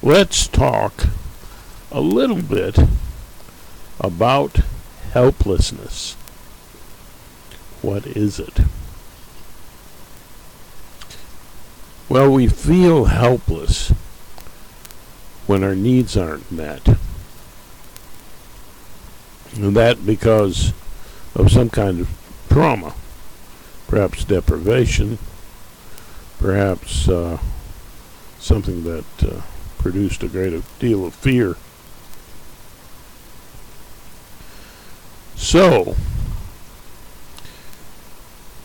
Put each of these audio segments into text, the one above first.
let's talk a little bit about helplessness. What is it? Well, we feel helpless when our needs aren't met. And that because of some kind of trauma, perhaps deprivation, perhaps something that produced a great deal of fear. So,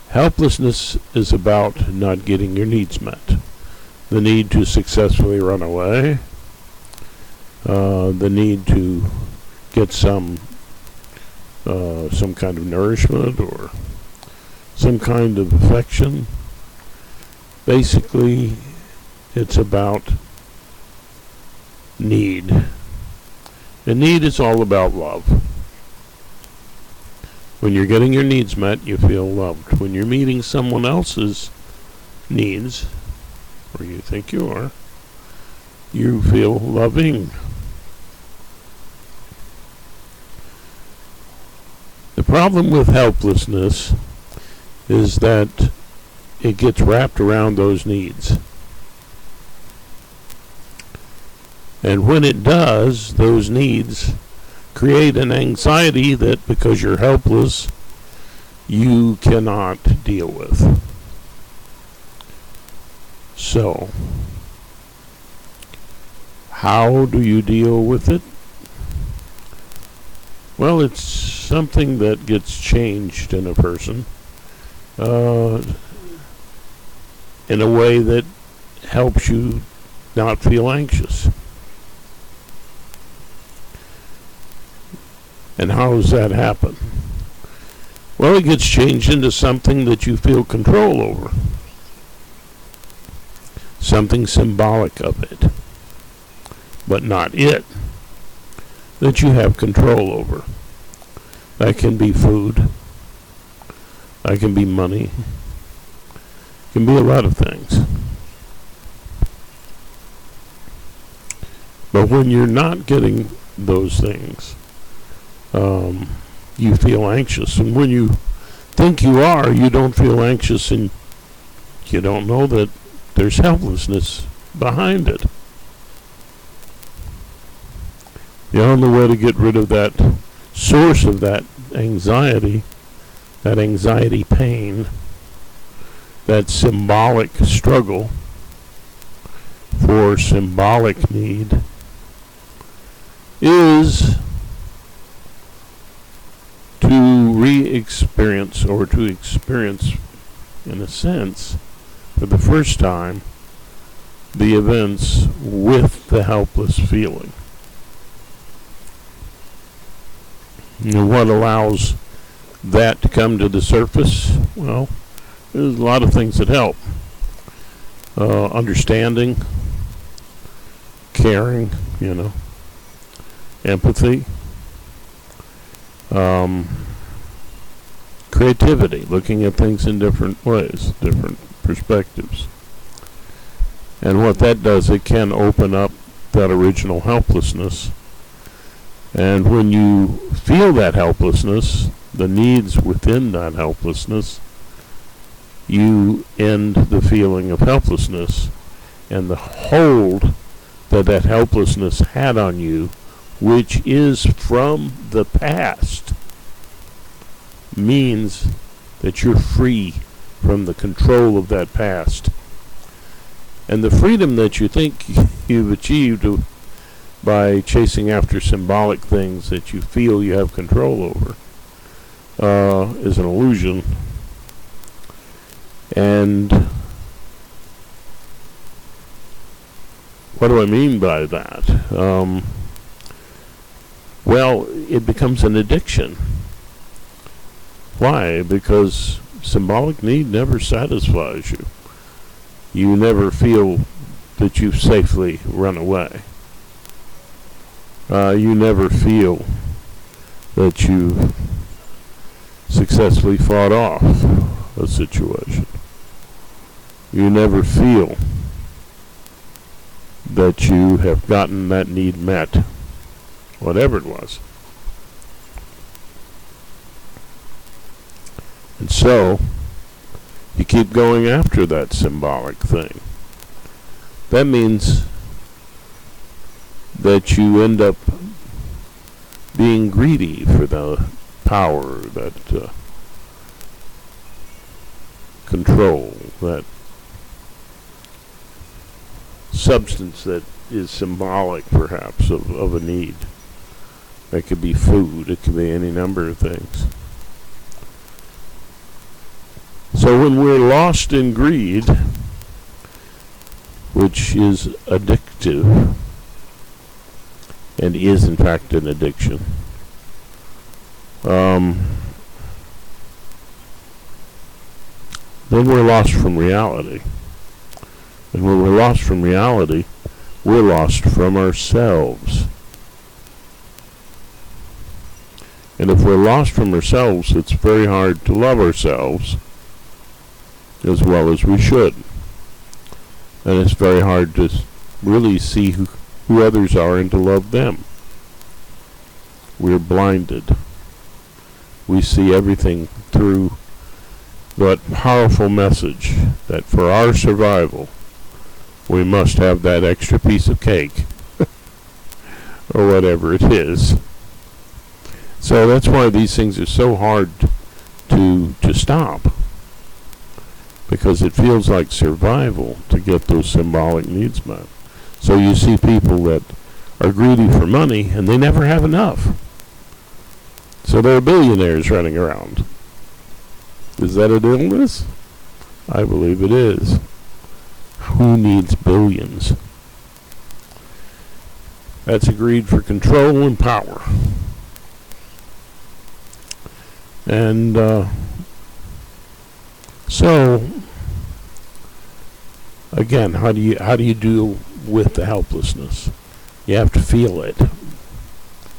helplessness is about not getting your needs met. The need to successfully run away, the need to get some kind of nourishment or some kind of affection. Basically, it's about need. And need is all about love. When you're getting your needs met, you feel loved. When you're meeting someone else's needs, or you think you are, you feel loving. The problem with helplessness is that it gets wrapped around those needs. And when it does, those needs create an anxiety that, because you're helpless, you cannot deal with. So, how do you deal with it? Well, it's something that gets changed in a person in a way that helps you not feel anxious. And how does that happen? Well, it gets changed into something that you feel control over. Something symbolic of it. But not it. That you have control over. That can be food. That can be money. It can be a lot of things. But when you're not getting those things, you feel anxious. And when you think you are, you don't feel anxious, and you don't know that there's helplessness behind it. The only way to get rid of that source of that anxiety pain, that symbolic struggle for symbolic need, is to re-experience, or to experience, in a sense, for the first time, the events with the helpless feeling. And what allows that to come to the surface? Well, there's a lot of things that help. Understanding, caring, empathy, creativity, looking at things in different ways, different perspectives. And what that does, it can open up that original helplessness. And when you feel that helplessness, the needs within that helplessness, you end the feeling of helplessness. And the hold that that helplessness had on you, which is from the past, means that you're free from the control of that past. And the freedom that you think you've achieved by chasing after symbolic things that you feel you have control over is an illusion. And what do I mean by that? Well, it becomes an addiction. Why? Because symbolic need never satisfies you. You never feel that you've safely run away. You never feel that you've successfully fought off a situation. You never feel that you have gotten that need met, whatever it was. And so, you keep going after that symbolic thing. That means that you end up being greedy for the power, that control, that substance that is symbolic, perhaps, of a need. That could be food, it could be any number of things. So when we're lost in greed, which is addictive, and is in fact an addiction, then we're lost from reality. And when we're lost from reality, we're lost from ourselves. And if we're lost from ourselves, it's very hard to love ourselves as well as we should. And it's very hard to really see who others are and to love them. We're blinded. We see everything through that powerful message that for our survival, we must have that extra piece of cake, or whatever it is. So that's why these things are so hard to stop, because it feels like survival to get those symbolic needs met. So you see people that are greedy for money, and they never have enough. So they're billionaires running around. Is that an illness? I believe it is. Who needs billions? That's a greed for control and power. And so, again, how do you deal with the helplessness? You have to feel it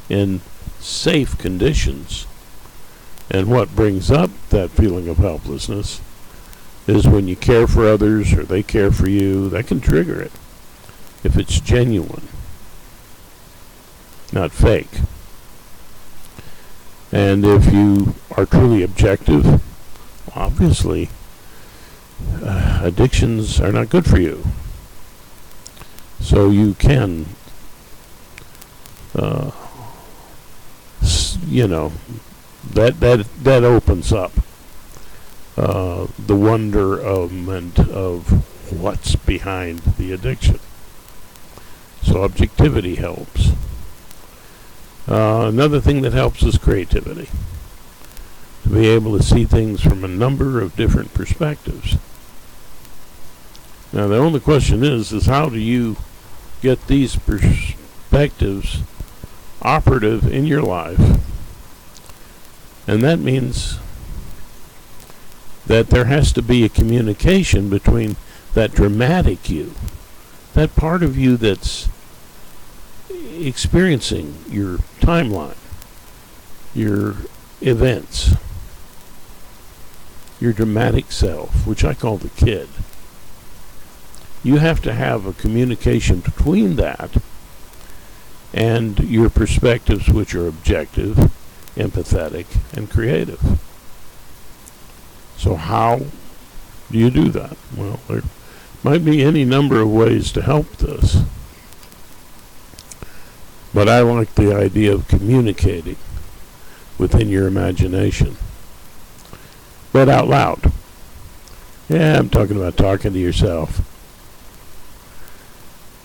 in safe conditions. And what brings up that feeling of helplessness is when you care for others or they care for you. That can trigger it if it's genuine, not fake. And if you are truly objective, obviously addictions are not good for you. So you can that opens up the wonderment of what's behind the addiction. So objectivity helps. Another thing that helps is creativity. To be able to see things from a number of different perspectives. Now the only question is how do you get these perspectives operative in your life? And that means that there has to be a communication between that dramatic you, that part of you that's experiencing your timeline, your events, your dramatic self, which I call the kid. You have to have a communication between that and your perspectives, which are objective, empathetic, and creative. So how do you do that? Well, there might be any number of ways to help this. But I like the idea of communicating within your imagination. But out loud. Yeah, I'm talking about talking to yourself.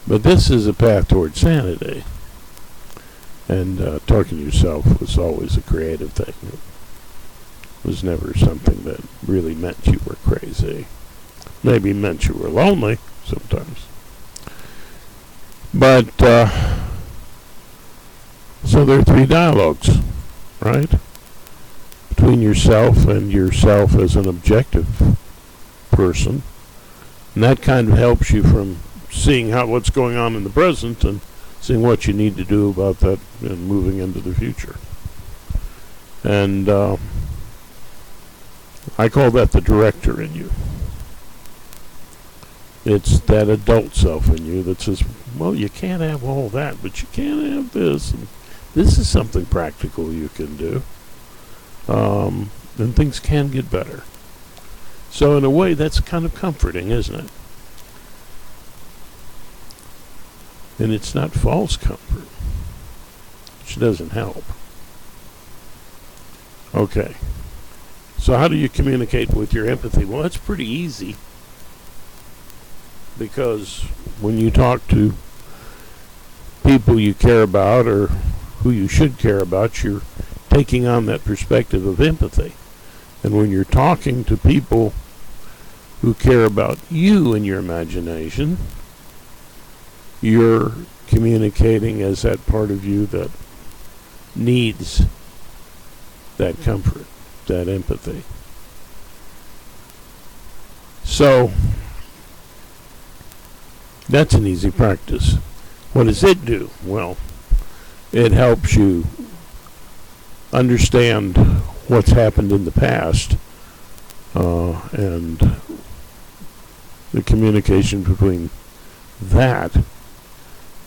But this is a path towards sanity. And talking to yourself was always a creative thing. It was never something that really meant you were crazy. Maybe meant you were lonely sometimes. But, so there are three dialogues, right? Between yourself and yourself as an objective person. And that kind of helps you from seeing what's going on in the present and seeing what you need to do about that and moving into the future. And I call that the director in you. It's that adult self in you that says, well, you can't have all that, but you can have this. And this is something practical you can do. And things can get better. So in a way, that's kind of comforting, isn't it? And it's not false comfort, which doesn't help. Okay. So how do you communicate with your empathy? Well, it's pretty easy. Because when you talk to people you care about or who you should care about, you're taking on that perspective of empathy. And when you're talking to people who care about you and your imagination, you're communicating as that part of you that needs that comfort, that empathy. So, that's an easy practice. What does it do? Well, it helps you understand what's happened in the past and the communication between that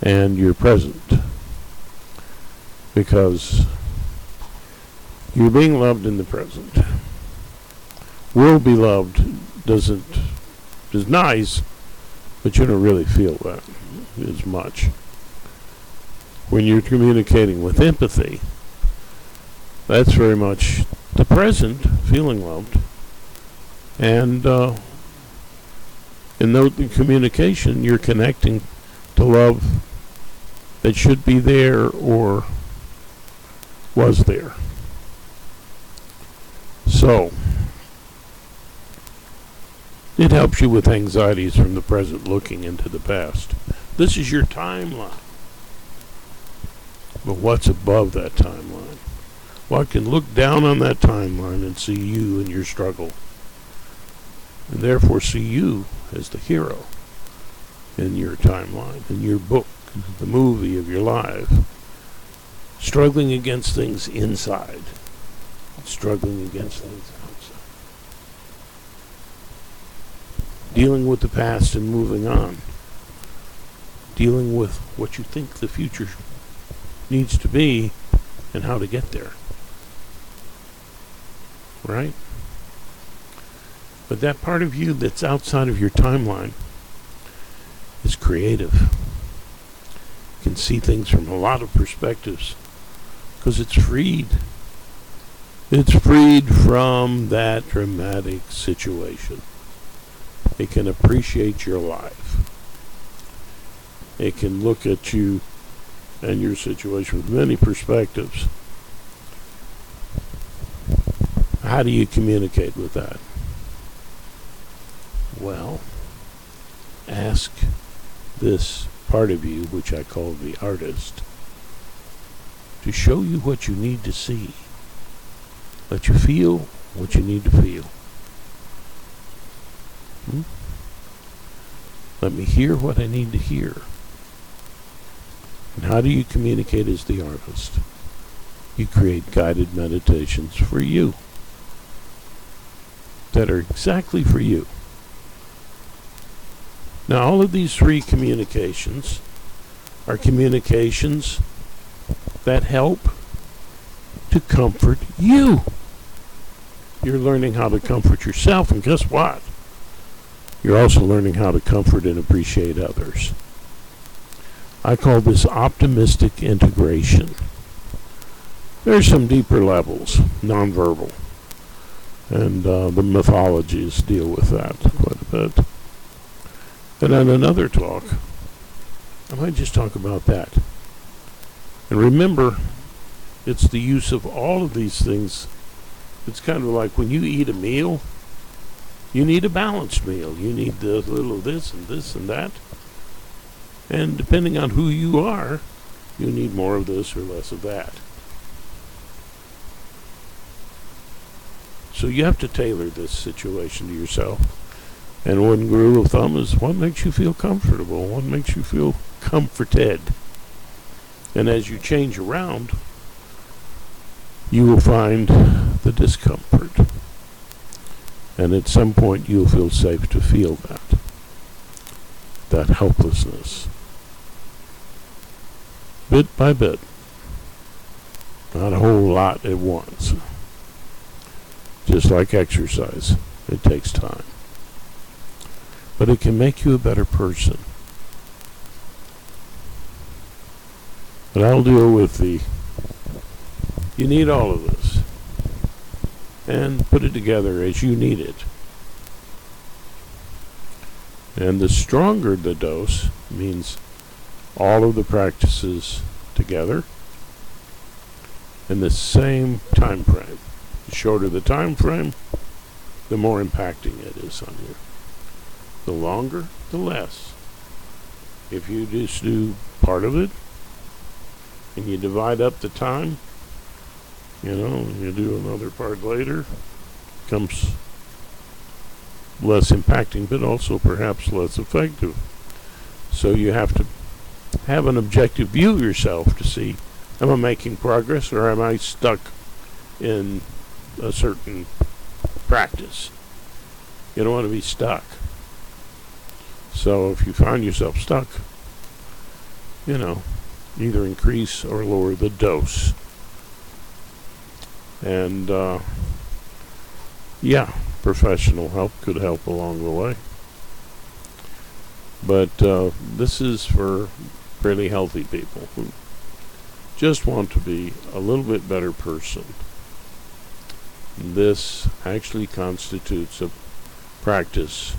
and your present. Because you're being loved in the present. Will be loved is nice, but you don't really feel that as much. When you're communicating with empathy, that's very much the present, feeling loved. And in the communication, you're connecting to love that should be there or was there. So, it helps you with anxieties from the present looking into the past. This is your timeline. But what's above that timeline? Well, I can look down on that timeline and see you and your struggle. And therefore see you as the hero in your timeline, in your book, the movie of your life. Struggling against things inside. Struggling against things outside. Dealing with the past and moving on. Dealing with what you think the future needs to be and how to get there. Right? But that part of you that's outside of your timeline is creative. You can see things from a lot of perspectives because it's freed. It's freed from that dramatic situation. It can appreciate your life. It can look at you and your situation with many perspectives. How do you communicate with that? Well, ask this part of you, which I call the artist, to show you what you need to see. Let you feel what you need to feel. Let me hear what I need to hear. And how do you communicate as the artist? You create guided meditations for you that are exactly for you. Now, all of these three communications are communications that help to comfort you. You're learning how to comfort yourself, and guess what? You're also learning how to comfort and appreciate others. I call this optimistic integration. There's some deeper levels, nonverbal, and the mythologies deal with that quite a bit. And on another talk, I might just talk about that. And remember, it's the use of all of these things. It's kind of like when you eat a meal, you need a balanced meal. You need a little of this and that. And depending on who you are, you need more of this or less of that. So you have to tailor this situation to yourself. And one rule of thumb is what makes you feel comfortable, what makes you feel comforted. And as you change around, you will find the discomfort. And at some point you'll feel safe to feel that helplessness. bit by bit, not a whole lot at once. Just like exercise, it takes time. But it can make you a better person. But I'll deal with you need all of this. And put it together as you need it. And the stronger the dose means all of the practices together in the same time frame. The shorter the time frame, the more impacting it is on you. The longer, the less. If you just do part of it and you divide up the time, you do another part later, becomes less impacting, but also perhaps less effective. So you have to have an objective view of yourself to see, am I making progress or am I stuck in a certain practice? You don't want to be stuck. So if you find yourself stuck, either increase or lower the dose. And professional help could help along the way. But this is for really healthy people who just want to be a little bit better person. This actually constitutes a practice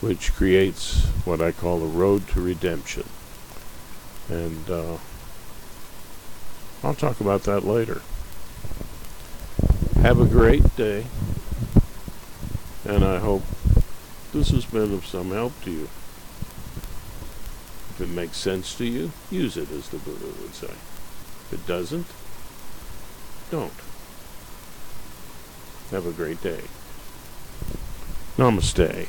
which creates what I call the road to redemption. And I'll talk about that later. Have a great day, and I hope this has been of some help to you. If it makes sense to you, use it, as the Buddha would say. If it doesn't, don't. Have a great day. Namaste.